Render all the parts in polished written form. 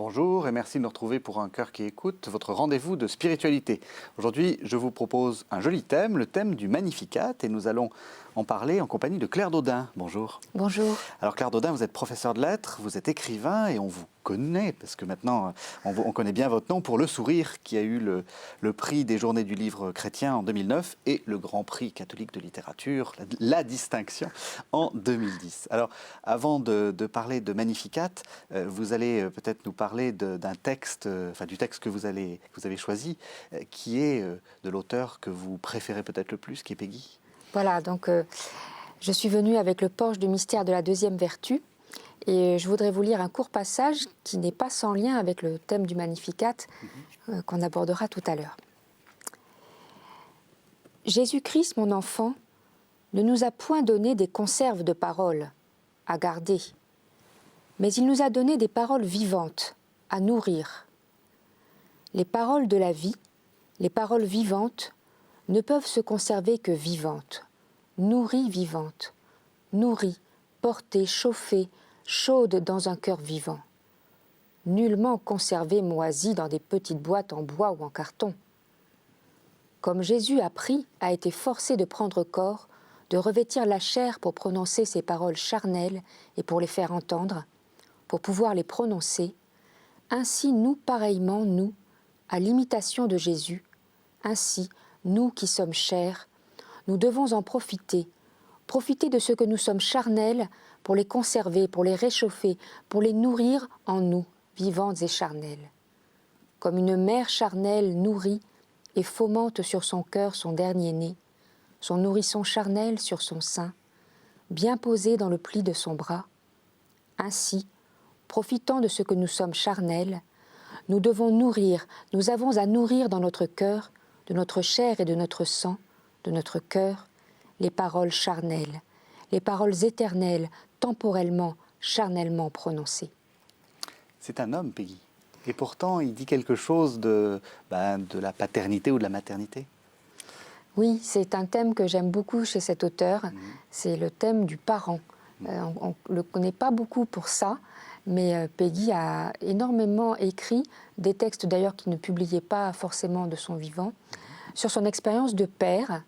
Bonjour et merci de nous retrouver pour Un cœur qui écoute, votre rendez-vous de spiritualité. Aujourd'hui, je vous propose un joli thème, le thème du Magnificat, et nous allons en parler en compagnie de Claire Daudin. Bonjour. Bonjour. Alors Claire Daudin, vous êtes professeure de lettres, vous êtes écrivain et on vous connaît, parce que maintenant on connaît bien votre nom pour Le Sourire, qui a eu le prix des Journées du Livre chrétien en 2009 et le Grand Prix catholique de littérature, la distinction, en 2010. Alors avant de parler de Magnificat, vous allez peut-être nous parler d'un texte, du texte que vous avez choisi, qui est de l'auteur que vous préférez peut-être le plus, qui est Peggy. Voilà, donc je suis venue avec le porche du mystère de la deuxième vertu et je voudrais vous lire un court passage qui n'est pas sans lien avec le thème du Magnificat qu'on abordera tout à l'heure. Jésus-Christ, mon enfant, ne nous a point donné des conserves de paroles à garder, mais il nous a donné des paroles vivantes à nourrir. Les paroles de la vie, les paroles vivantes, ne peuvent se conserver que vivantes, nourries vivantes, nourries, portées, chauffées, chaudes dans un cœur vivant. Nullement conservées moisies dans des petites boîtes en bois ou en carton. Comme Jésus a été forcé de prendre corps, de revêtir la chair pour prononcer ces paroles charnelles et pour les faire entendre, pour pouvoir les prononcer, ainsi nous pareillement, nous, à l'imitation de Jésus, ainsi nous qui sommes chers, nous devons en profiter de ce que nous sommes charnels pour les conserver, pour les réchauffer, pour les nourrir en nous, vivantes et charnelles. Comme une mère charnelle nourrit et fomente sur son cœur son dernier-né, son nourrisson charnel sur son sein, bien posé dans le pli de son bras, ainsi, profitant de ce que nous sommes charnels, nous devons nourrir, nous avons à nourrir dans notre cœur, de notre chair et de notre sang, de notre cœur, les paroles charnelles, les paroles éternelles, temporellement, charnellement prononcées. C'est un homme, Peggy. Et pourtant, il dit quelque chose de la paternité ou de la maternité. Oui, c'est un thème que j'aime beaucoup chez cet auteur. C'est le thème du parent. On ne le connaît pas beaucoup pour ça, mais Peggy a énormément écrit, des textes d'ailleurs qu'il ne publiait pas forcément de son vivant, sur son expérience de père,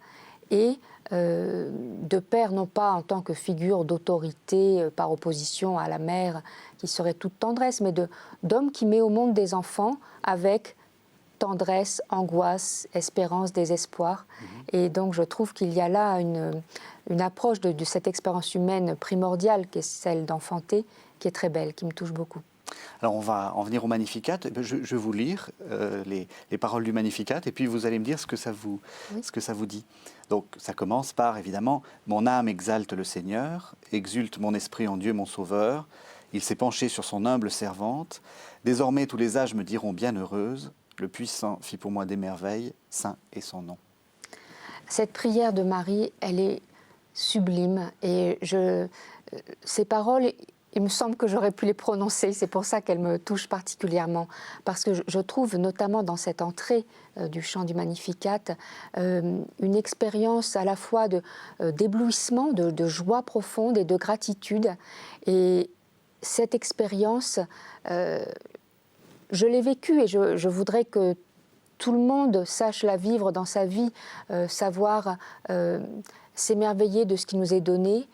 et de père non pas en tant que figure d'autorité par opposition à la mère qui serait toute tendresse, mais d'homme qui met au monde des enfants avec tendresse, angoisse, espérance, désespoir. Et donc je trouve qu'il y a là une approche de cette expérience humaine primordiale qui est celle d'enfanter, qui est très belle, qui me touche beaucoup. Alors on va en venir au Magnificat. Je vais vous lire les paroles du Magnificat et puis vous allez me dire ce que ça vous dit. Donc ça commence par, évidemment, « Mon âme exalte le Seigneur, exulte mon esprit en Dieu mon Sauveur. Il s'est penché sur son humble servante. Désormais tous les âges me diront bienheureuse. Le Puissant fit pour moi des merveilles, saint est son nom. » Cette prière de Marie, elle est sublime et ces paroles, il me semble que j'aurais pu les prononcer, c'est pour ça qu'elles me touchent particulièrement, parce que je trouve notamment dans cette entrée du chant du Magnificat une expérience à la fois d'éblouissement, de joie profonde et de gratitude. Et cette expérience, je l'ai vécue et je voudrais que tout le monde sache la vivre dans sa vie, savoir s'émerveiller de ce qui nous est donné,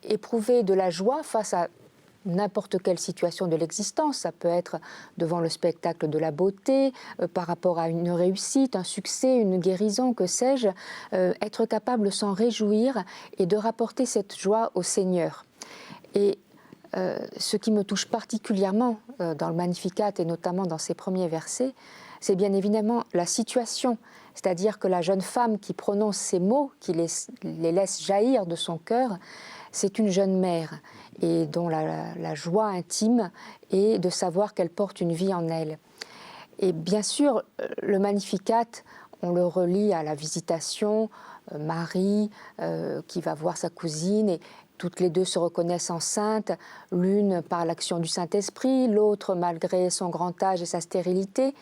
éprouver de la joie face à n'importe quelle situation de l'existence. Ça peut être devant le spectacle de la beauté, par rapport à une réussite, un succès, une guérison, que sais-je, être capable de s'en réjouir et de rapporter cette joie au Seigneur. Et ce qui me touche particulièrement dans le Magnificat et notamment dans ces premiers versets, c'est bien évidemment la situation, c'est-à-dire que la jeune femme qui prononce ces mots, qui les laisse jaillir de son cœur, c'est une jeune mère et dont la joie intime est de savoir qu'elle porte une vie en elle. Et bien sûr, le Magnificat, on le relie à la visitation, Marie qui va voir sa cousine et toutes les deux se reconnaissent enceintes, l'une par l'action du Saint-Esprit, l'autre malgré son grand âge et sa stérilité.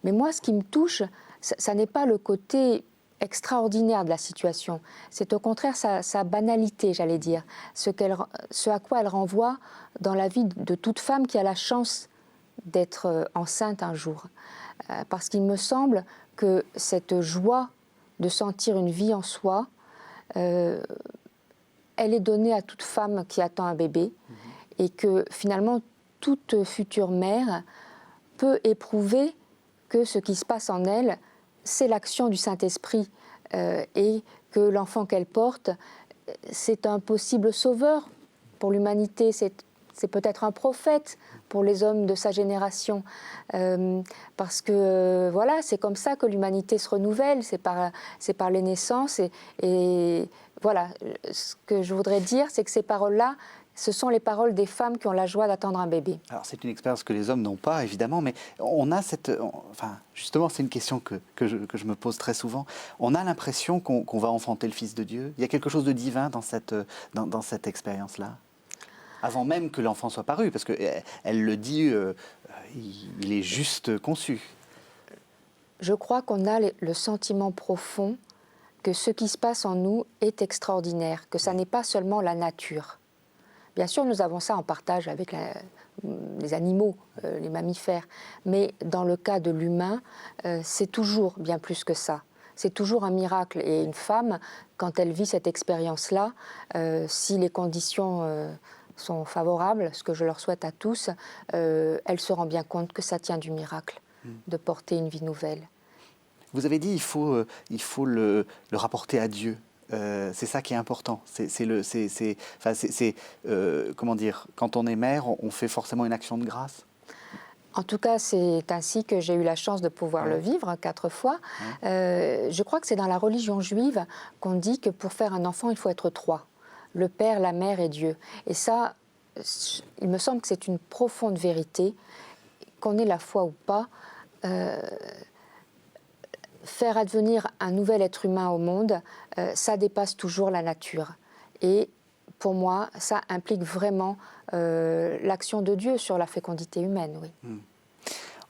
Mais moi, ce qui me touche, ça n'est pas le côté extraordinaire de la situation, c'est au contraire sa banalité, j'allais dire, ce à quoi elle renvoie dans la vie de toute femme qui a la chance d'être enceinte un jour. Parce qu'il me semble que cette joie de sentir une vie en soi, elle est donnée à toute femme qui attend un bébé, et que finalement toute future mère peut éprouver que ce qui se passe en elle, c'est l'action du Saint-Esprit, et que l'enfant qu'elle porte, c'est un possible sauveur pour l'humanité, c'est peut-être un prophète pour les hommes de sa génération, parce que voilà, c'est comme ça que l'humanité se renouvelle, c'est par les naissances, et voilà, ce que je voudrais dire, c'est que ces paroles-là, ce sont les paroles des femmes qui ont la joie d'attendre un bébé. Alors c'est une expérience que les hommes n'ont pas, évidemment, mais on a enfin, justement, c'est une question que je me pose très souvent. On a l'impression qu'on va enfanter le Fils de Dieu. Il y a quelque chose de divin dans cette expérience-là, avant même que l'enfant soit paru, parce qu'elle le dit, il est juste conçu. Je crois qu'on a le sentiment profond que ce qui se passe en nous est extraordinaire, que ça n'est pas seulement la nature. Bien sûr, nous avons ça en partage avec les animaux, les mammifères, mais dans le cas de l'humain, c'est toujours bien plus que ça. C'est toujours un miracle. Et une femme, quand elle vit cette expérience-là, si les conditions sont favorables, ce que je leur souhaite à tous, elle se rend bien compte que ça tient du miracle, de porter une vie nouvelle. Vous avez dit il faut le rapporter à Dieu. C'est ça qui est important. Comment dire, quand on est mère, on fait forcément une action de grâce. En tout cas, c'est ainsi que j'ai eu la chance de pouvoir le vivre 4 fois. Je crois que c'est dans la religion juive qu'on dit que pour faire un enfant, il faut être 3. Le Père, la Mère et Dieu. Et ça, il me semble que c'est une profonde vérité, qu'on ait la foi ou pas. Faire advenir un nouvel être humain au monde, ça dépasse toujours la nature. Et pour moi, ça implique vraiment l'action de Dieu sur la fécondité humaine, oui.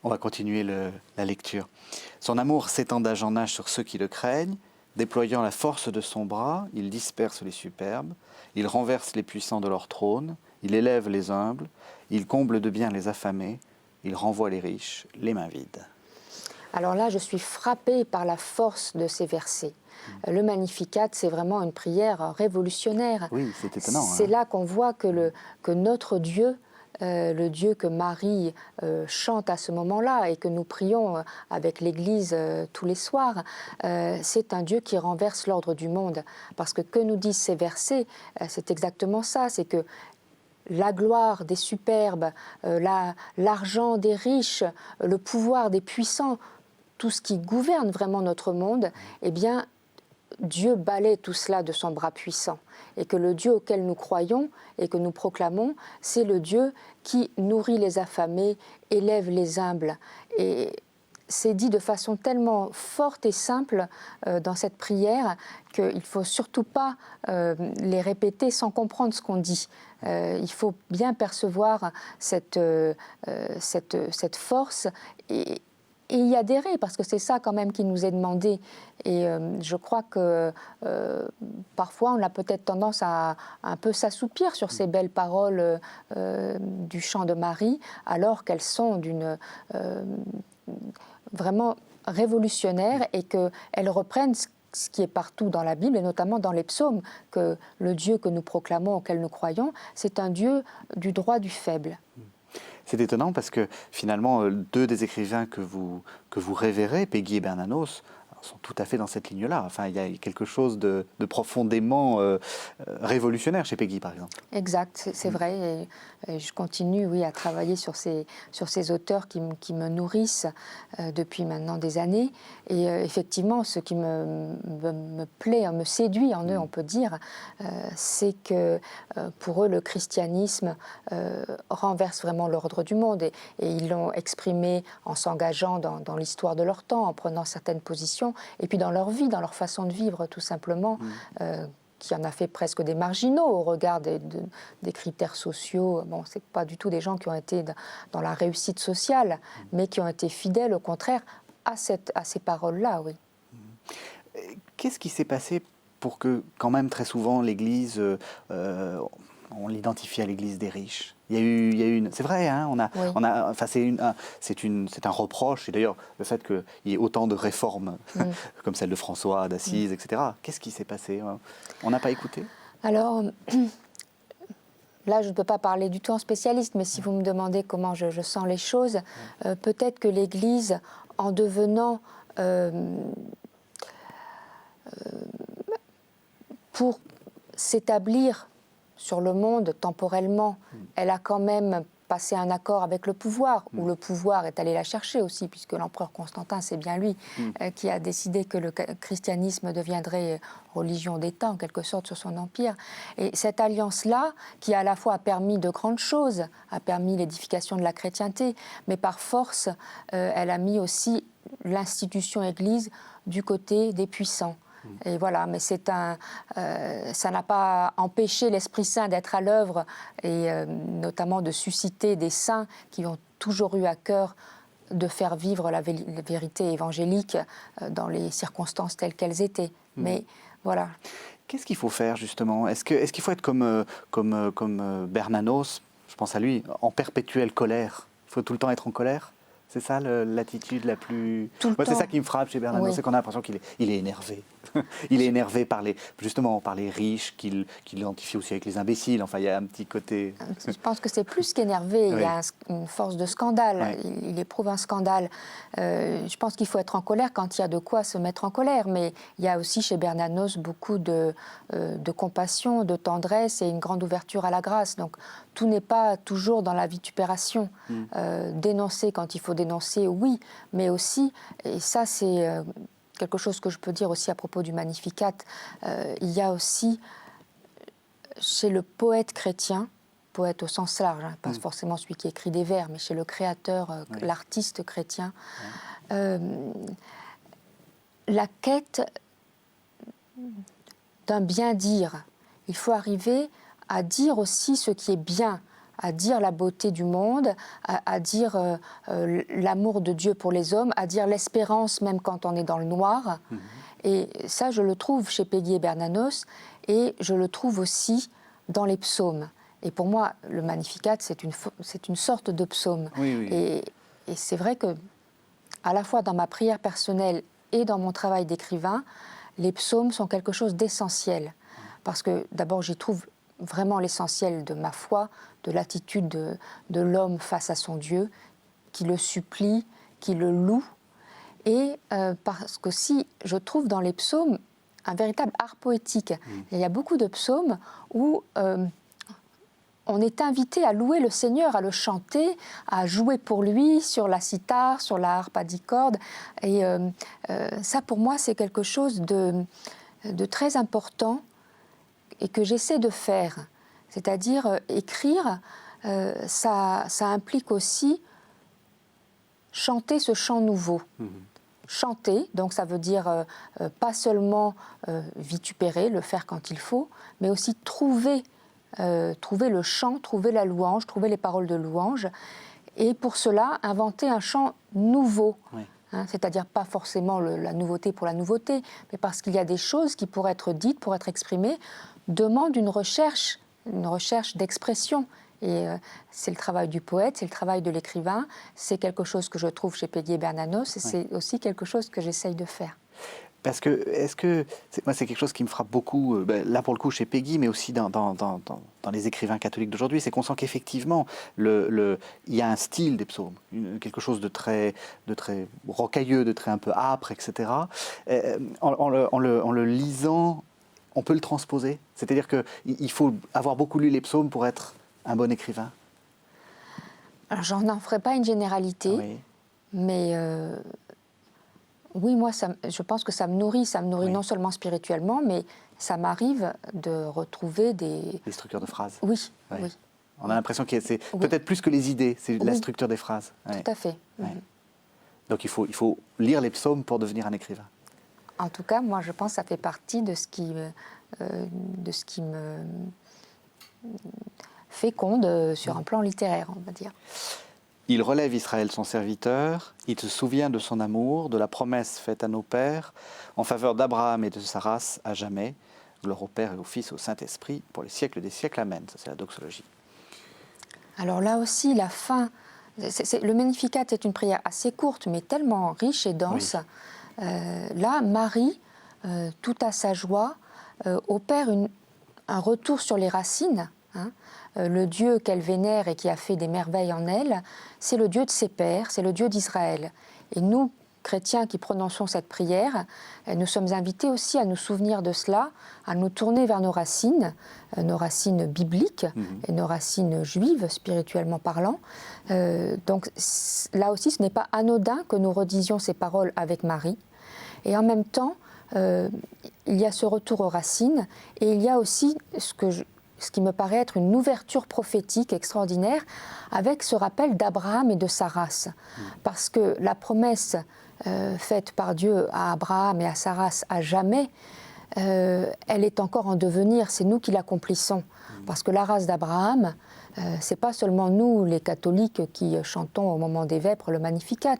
On va continuer la lecture. Son amour s'étend d'âge en âge sur ceux qui le craignent. Déployant la force de son bras, il disperse les superbes. Il renverse les puissants de leur trône. Il élève les humbles. Il comble de bien les affamés. Il renvoie les riches, les mains vides. Alors là, je suis frappée par la force de ces versets. Le Magnificat, c'est vraiment une prière révolutionnaire. Oui, c'est étonnant. C'est là qu'on voit que notre Dieu, le Dieu que Marie chante à ce moment-là et que nous prions avec l'Église tous les soirs, c'est un Dieu qui renverse l'ordre du monde. Parce que nous disent ces versets, c'est exactement ça, c'est que la gloire des superbes, l'argent des riches, le pouvoir des puissants, tout ce qui gouverne vraiment notre monde, eh bien, Dieu balaie tout cela de son bras puissant. Et que le Dieu auquel nous croyons et que nous proclamons, c'est le Dieu qui nourrit les affamés, élève les humbles. Et c'est dit de façon tellement forte et simple dans cette prière qu'il ne faut surtout pas les répéter sans comprendre ce qu'on dit. Il faut bien percevoir cette force et y adhérer, parce que c'est ça quand même qui nous est demandé. Et je crois que parfois on a peut-être tendance à un peu s'assoupir sur ces belles paroles du chant de Marie, alors qu'elles sont vraiment révolutionnaires et qu'elles reprennent ce qui est partout dans la Bible, et notamment dans les psaumes, que le Dieu que nous proclamons, auquel nous croyons, c'est un Dieu du droit du faible. C'est étonnant parce que finalement, deux des écrivains que vous révérez, Péguy et Bernanos, sont tout à fait dans cette ligne-là. Enfin, il y a quelque chose de profondément révolutionnaire chez Péguy, par exemple. Exact, c'est vrai. Et je continue, oui, à travailler sur ces auteurs qui me nourrissent depuis maintenant des années. Et effectivement, ce qui me plaît, me séduit en eux, on peut dire, c'est que pour eux, le christianisme renverse vraiment l'ordre du monde. Et ils l'ont exprimé en s'engageant dans l'histoire de leur temps, en prenant certaines positions, et puis dans leur vie, dans leur façon de vivre, tout simplement. Qui en a fait presque des marginaux au regard des critères sociaux. Bon, ce n'est pas du tout des gens qui ont été dans la réussite sociale, mais qui ont été fidèles, au contraire, à ces paroles-là, oui. Qu'est-ce qui s'est passé pour que, quand même, très souvent, l'Église, on l'identifie à l'Église des riches, Il y a eu une... C'est vrai, hein, Oui. enfin, c'est un reproche, et d'ailleurs le fait qu'il y ait autant de réformes comme celle de François d'Assise, etc. Qu'est-ce qui s'est passé? On n'a pas écouté? Alors, là, je ne peux pas parler du tout en spécialiste, mais si vous me demandez comment je sens les choses, peut-être que l'Église, en devenant, pour s'établir sur le monde temporellement, elle a quand même passé un accord avec le pouvoir, où le pouvoir est allé la chercher aussi, puisque l'empereur Constantin, c'est bien lui qui a décidé que le christianisme deviendrait religion d'État, en quelque sorte, sur son empire. Et cette alliance-là, qui à la fois a permis de grandes choses, a permis l'édification de la chrétienté, mais par force, elle a mis aussi l'institution Église du côté des puissants. Et voilà, mais ça n'a pas empêché l'Esprit Saint d'être à l'œuvre et notamment de susciter des saints qui ont toujours eu à cœur de faire vivre la vérité évangélique dans les circonstances telles qu'elles étaient. Mais voilà. Qu'est-ce qu'il faut faire justement? Est-ce qu'il faut être comme Bernanos, je pense à lui, en perpétuelle colère? Il faut tout le temps être en colère? C'est ça l'attitude la plus... Moi, c'est ça qui me frappe chez Bernanos, c'est qu'on a l'impression qu'il est énervé. Il est énervé justement par les riches, qu'il identifie aussi avec les imbéciles. Enfin, il y a un petit côté... Je pense que c'est plus qu'énervé, il y a une force de scandale, il éprouve un scandale. Je pense qu'il faut être en colère quand il y a de quoi se mettre en colère, mais il y a aussi chez Bernanos beaucoup de compassion, de tendresse et une grande ouverture à la grâce. Donc tout n'est pas toujours dans la vitupération. Dénoncer quand il faut dénoncer, oui, mais aussi, et ça c'est quelque chose que je peux dire aussi à propos du Magnificat, il y a aussi chez le poète chrétien, poète au sens large, hein, pas forcément celui qui écrit des vers, mais chez le créateur, l'artiste chrétien, la quête d'un bien-dire. Il faut arriver à dire aussi ce qui est bien, à dire la beauté du monde, à dire l'amour de Dieu pour les hommes, à dire l'espérance même quand on est dans le noir. Et ça, je le trouve chez Péguy et Bernanos, et je le trouve aussi dans les psaumes. Et pour moi, le Magnificat, c'est une sorte de psaume. Et c'est vrai que, à la fois dans ma prière personnelle et dans mon travail d'écrivain, les psaumes sont quelque chose d'essentiel. Parce que, d'abord, j'y trouve vraiment l'essentiel de ma foi, de l'attitude de l'homme face à son Dieu, qui le supplie, qui le loue. Et parce que si je trouve dans les psaumes un véritable art poétique. Il y a beaucoup de psaumes où on est invité à louer le Seigneur, à le chanter, à jouer pour lui sur la cithare, sur la harpe à 10 cordes. Et ça, pour moi, c'est quelque chose de très important et que j'essaie de faire. C'est-à-dire, écrire, ça implique aussi chanter ce chant nouveau. Chanter, donc ça veut dire pas seulement vitupérer, le faire quand il faut, mais aussi trouver le chant, trouver la louange, trouver les paroles de louange, et pour cela, inventer un chant nouveau. Oui. Hein, c'est-à-dire pas forcément la nouveauté pour la nouveauté, mais parce qu'il y a des choses qui, pour être dites, pour être exprimées, demandent une recherche d'expression. Et c'est le travail du poète, c'est le travail de l'écrivain, c'est quelque chose que je trouve chez Péguy et Bernanos, et c'est aussi quelque chose que j'essaye de faire. Parce que, moi c'est quelque chose qui me frappe beaucoup, là pour le coup chez Péguy, mais aussi dans les écrivains catholiques d'aujourd'hui, c'est qu'on sent qu'effectivement, il y a un style des psaumes, quelque chose de très rocailleux, de très un peu âpre, etc. En le lisant, on peut le transposer. C'est-à-dire qu'il faut avoir beaucoup lu les psaumes pour être un bon écrivain. Alors, j'en n'en ferai pas une généralité, mais oui, moi, je pense que ça me nourrit non seulement spirituellement, mais ça m'arrive de retrouver des structures de phrases. Oui. On a l'impression que c'est peut-être plus que les idées, c'est la structure des phrases. Tout à fait. Donc il faut lire les psaumes pour devenir un écrivain. En tout cas, moi, je pense que ça fait partie de ce qui me féconde sur un plan littéraire, on va dire. Il relève Israël son serviteur, il se souvient de son amour, de la promesse faite à nos pères, en faveur d'Abraham et de sa race à jamais. Gloire au Père et au Fils et au Saint-Esprit, pour les siècles des siècles. Amen. Ça, c'est la doxologie. Alors là aussi, la fin, le Magnificat est une prière assez courte, mais tellement riche et dense. Oui. Là, Marie, tout à sa joie, opère un retour sur les racines. Hein. Le Dieu qu'elle vénère et qui a fait des merveilles en elle, c'est le Dieu de ses pères, c'est le Dieu d'Israël. Et nous, chrétiens qui prononçons cette prière, nous sommes invités aussi à nous souvenir de cela, à nous tourner vers nos racines bibliques et nos racines juives, spirituellement parlant. Donc là aussi, ce n'est pas anodin que nous redisions ces paroles avec Marie. Et en même temps, il y a ce retour aux racines et il y a aussi ce qui me paraît être une ouverture prophétique extraordinaire avec ce rappel d'Abraham et de sa race. Parce que la promesse faite par Dieu à Abraham et à sa race à jamais, elle est encore en devenir, c'est nous qui l'accomplissons. Parce que la race d'Abraham, c'est pas seulement nous, les catholiques, qui chantons au moment des vêpres le Magnificat,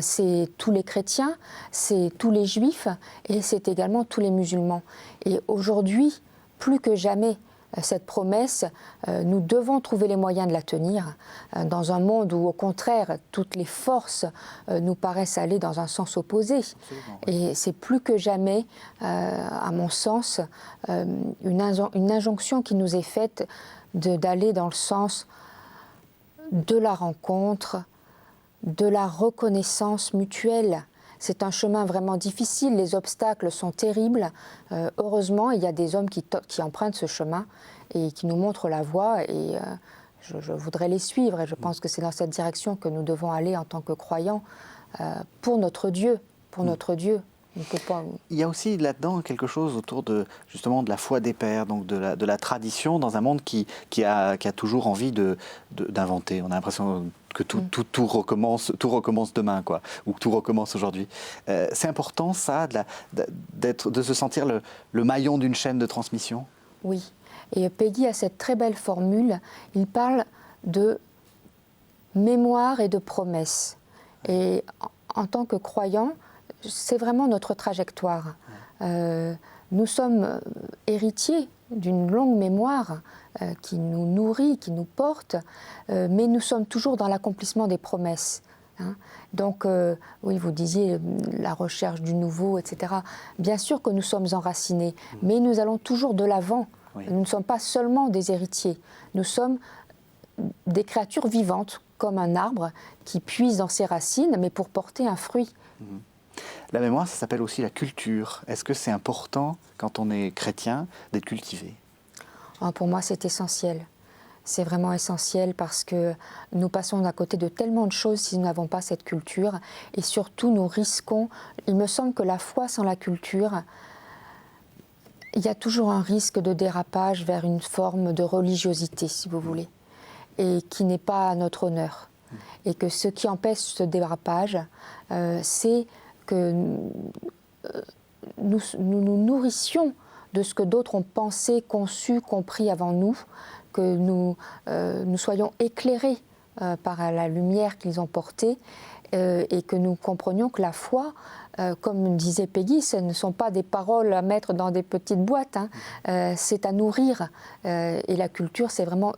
c'est tous les chrétiens, c'est tous les juifs et c'est également tous les musulmans. Et aujourd'hui, plus que jamais, cette promesse, nous devons trouver les moyens de la tenir dans un monde où, au contraire, toutes les forces nous paraissent aller dans un sens opposé. Absolument, oui. Et c'est plus que jamais, à mon sens, une injonction qui nous est faite d'aller dans le sens de la rencontre, de la reconnaissance mutuelle. C'est un chemin vraiment difficile, les obstacles sont terribles. Heureusement, il y a des hommes qui empruntent ce chemin et qui nous montrent la voie et je voudrais les suivre et je pense que c'est dans cette direction que nous devons aller en tant que croyants pour notre Dieu, On peut pas... Il y a aussi là-dedans quelque chose autour justement de la foi des pères, donc de la tradition dans un monde qui a toujours envie d'inventer. On a l'impression que tout recommence demain, quoi, ou que tout recommence aujourd'hui. C'est important, ça, de se sentir le maillon d'une chaîne de transmission? Oui, et Peggy a cette très belle formule, il parle de mémoire et de promesse. Et en tant que croyants, c'est vraiment notre trajectoire. Nous sommes héritiers d'une longue mémoire qui nous nourrit, qui nous porte, mais nous sommes toujours dans l'accomplissement des promesses. Hein. Donc, oui, vous disiez la recherche du nouveau, etc. Bien sûr que nous sommes enracinés, mais nous allons toujours de l'avant. Oui. Nous ne sommes pas seulement des héritiers, nous sommes des créatures vivantes, comme un arbre qui puise dans ses racines, mais pour porter un fruit. La mémoire, ça s'appelle aussi la culture. Est-ce que c'est important, quand on est chrétien, d'être cultivé? Pour moi, c'est essentiel. C'est vraiment essentiel parce que nous passons à côté de tellement de choses si nous n'avons pas cette culture. Et surtout, nous risquons... Il me semble que la foi sans la culture, il y a toujours un risque de dérapage vers une forme de religiosité, si vous voulez, et qui n'est pas à notre honneur. Et que ce qui empêche ce dérapage, c'est que nous nourrissions de ce que d'autres ont pensé, conçu, compris avant nous, que nous soyons éclairés par la lumière qu'ils ont portée et que nous comprenions que la foi, comme disait Peggy, ce ne sont pas des paroles à mettre dans des petites boîtes, hein, c'est à nourrir. Et la culture, c'est vraiment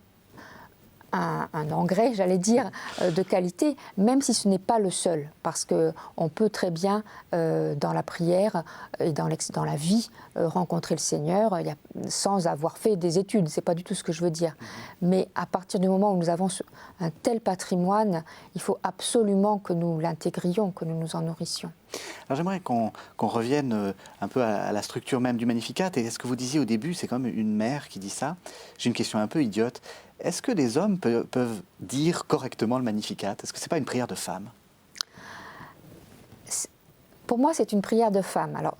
un engrais, j'allais dire, de qualité, même si ce n'est pas le seul, parce qu'on peut très bien, dans la prière et dans la vie, rencontrer le Seigneur sans avoir fait des études, c'est pas du tout ce que je veux dire. Mais à partir du moment où nous avons un tel patrimoine, il faut absolument que nous l'intégrions, que nous nous en nourrissions. Alors j'aimerais qu'on revienne un peu à la structure même du Magnificat, et ce que vous disiez au début, c'est comme une mère qui dit ça. J'ai une question un peu idiote. Est-ce que les hommes peuvent dire correctement le Magnificat? Est-ce que ce n'est pas une prière de femme? Pour moi, c'est une prière de femme. Alors,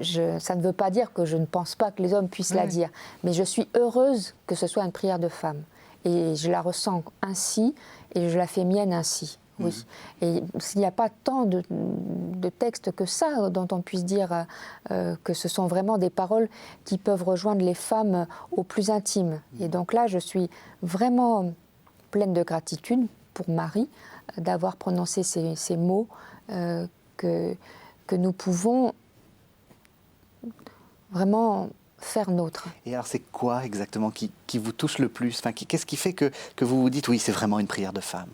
ça ne veut pas dire que je ne pense pas que les hommes puissent la dire, mais je suis heureuse que ce soit une prière de femme. Et je la ressens ainsi, et je la fais mienne ainsi. Oui. Et s'il n'y a pas tant de textes que ça dont on puisse dire que ce sont vraiment des paroles qui peuvent rejoindre les femmes au plus intime. Et donc là, je suis vraiment pleine de gratitude pour Marie d'avoir prononcé ces mots que nous pouvons vraiment faire nôtre. Et alors, c'est quoi exactement qui vous touche le plus? Enfin, qu'est-ce qui fait que vous vous dites, oui, c'est vraiment une prière de femme?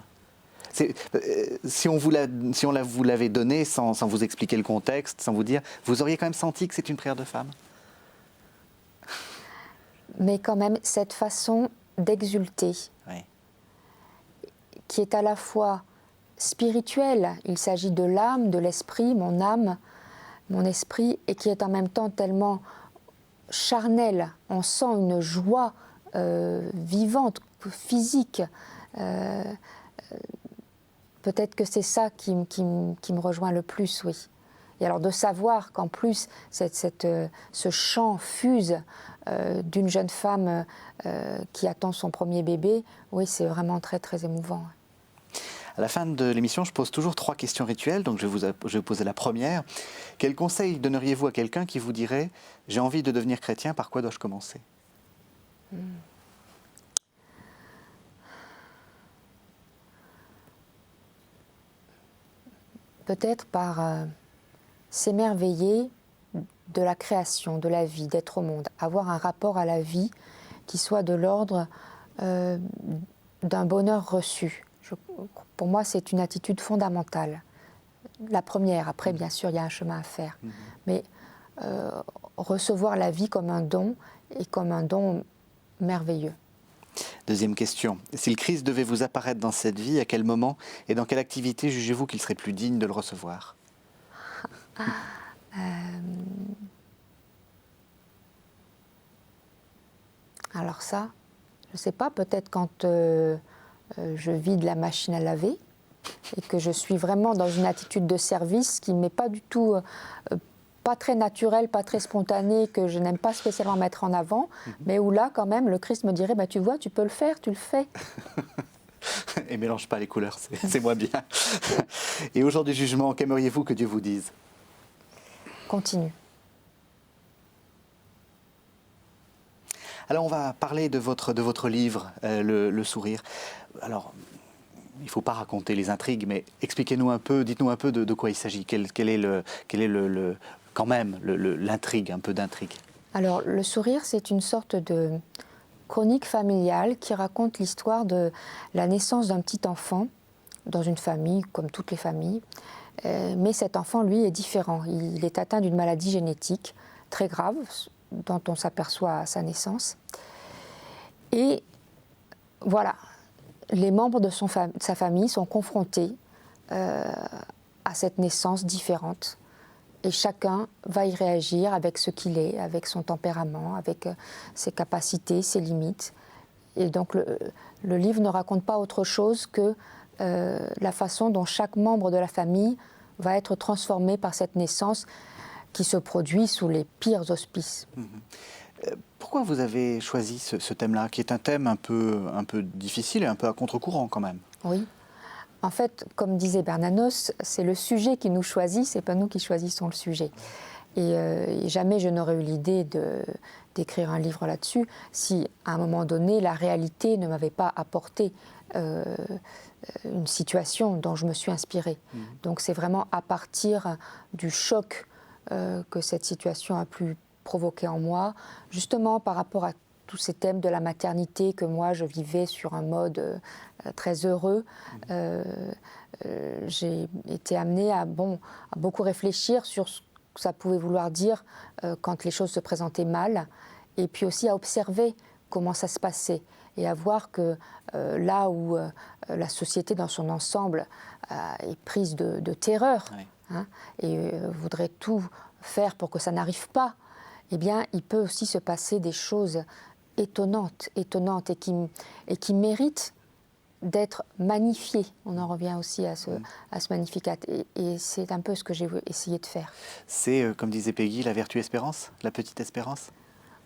Si on vous vous l'avait donnée sans vous expliquer le contexte, sans vous dire, vous auriez quand même senti que c'est une prière de femme? Mais quand même, cette façon d'exulter, Oui. qui est à la fois spirituelle, il s'agit de l'âme, de l'esprit, mon âme, mon esprit, et qui est en même temps tellement charnelle. On sent une joie vivante, physique. Peut-être que c'est ça qui me rejoint le plus, oui. Et alors de savoir qu'en plus, ce chant fuse d'une jeune femme qui attend son premier bébé, oui, c'est vraiment très, très émouvant. À la fin de l'émission, je pose toujours 3 questions rituelles. Donc, je vais vous poser la première. Quel conseil donneriez-vous à quelqu'un qui vous dirait « J'ai envie de devenir chrétien, par quoi dois-je commencer ?» Peut-être par s'émerveiller de la création, de la vie, d'être au monde, avoir un rapport à la vie qui soit de l'ordre d'un bonheur reçu. Pour moi, c'est une attitude fondamentale. La première, après, bien sûr, il y a un chemin à faire. Mais recevoir la vie comme un don, et comme un don merveilleux. Deuxième question. Si le Christ devait vous apparaître dans cette vie, à quel moment et dans quelle activité jugez-vous qu'il serait plus digne de le recevoir? Alors ça, je ne sais pas, peut-être quand je vide la machine à laver et que je suis vraiment dans une attitude de service qui ne m'est pas du tout, pas très naturelle, pas très spontanée, que je n'aime pas spécialement mettre en avant, mais où là, quand même, le Christ me dirait, bah, tu vois, tu peux le faire, tu le fais. Et mélange pas les couleurs, c'est moins bien. Et au jour du jugement, qu'aimeriez-vous que Dieu vous dise? Continue. Alors on va parler de votre livre, le sourire. Alors, il ne faut pas raconter les intrigues, mais expliquez-nous un peu, dites-nous un peu de quoi il s'agit. Quel est quand même l'intrigue, un peu d'intrigue? Alors, le sourire, c'est une sorte de chronique familiale qui raconte l'histoire de la naissance d'un petit enfant dans une famille, comme toutes les familles. Mais cet enfant, lui, est différent. Il est atteint d'une maladie génétique très grave, dont on s'aperçoit à sa naissance. Et voilà, les membres de sa famille sont confrontés à cette naissance différente. Et chacun va y réagir avec ce qu'il est, avec son tempérament, avec ses capacités, ses limites. Et donc le livre ne raconte pas autre chose que la façon dont chaque membre de la famille va être transformé par cette naissance qui se produit sous les pires auspices. Pourquoi vous avez choisi ce thème-là, qui est un thème un peu difficile et un peu à contre-courant quand même? Oui. En fait, comme disait Bernanos, c'est le sujet qui nous choisit, c'est pas nous qui choisissons le sujet. Et jamais je n'aurais eu l'idée d'écrire un livre là-dessus si, à un moment donné, la réalité ne m'avait pas apporté une situation dont je me suis inspirée. Donc c'est vraiment à partir du choc que cette situation a pu provoquer en moi, justement par rapport à tous ces thèmes de la maternité que moi je vivais sur un mode très heureux. J'ai été amenée à beaucoup réfléchir sur ce que ça pouvait vouloir dire quand les choses se présentaient mal, et puis aussi à observer comment ça se passait et à voir que là où la société dans son ensemble est prise de terreur, Oui. Et voudrait tout faire pour que ça n'arrive pas, eh bien, il peut aussi se passer des choses étonnantes et qui méritent d'être magnifiées. On en revient aussi à ce magnificat. Et c'est un peu ce que j'ai essayé de faire. C'est, comme disait Peggy, la vertu espérance, la petite espérance?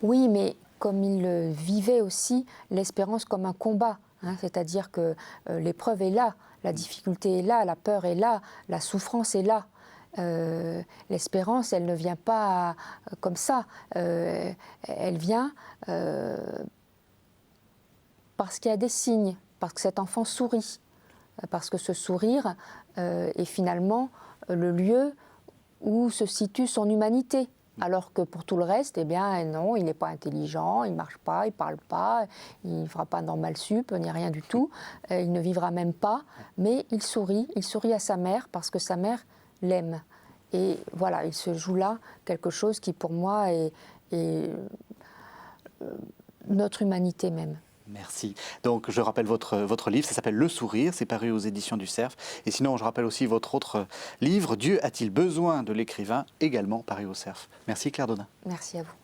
Oui, mais comme il le vivait aussi, l'espérance comme un combat. C'est-à-dire que l'épreuve est là, la difficulté est là, la peur est là, la souffrance est là. L'espérance, elle ne vient pas comme ça. Elle vient parce qu'il y a des signes, parce que cet enfant sourit, parce que ce sourire est finalement le lieu où se situe son humanité. Alors que pour tout le reste, eh bien non, il n'est pas intelligent, il ne marche pas, il ne parle pas, il ne fera pas normal sup, ni rien du tout. Il ne vivra même pas, mais il sourit à sa mère parce que sa mère l'aime. Et voilà, il se joue là quelque chose qui pour moi est notre humanité même. Merci. Donc, je rappelle votre livre, ça s'appelle Le Sourire, c'est paru aux éditions du Cerf. Et sinon, je rappelle aussi votre autre livre, Dieu a-t-il besoin de l'écrivain, également paru au Cerf. Merci Claire Donin. Merci à vous.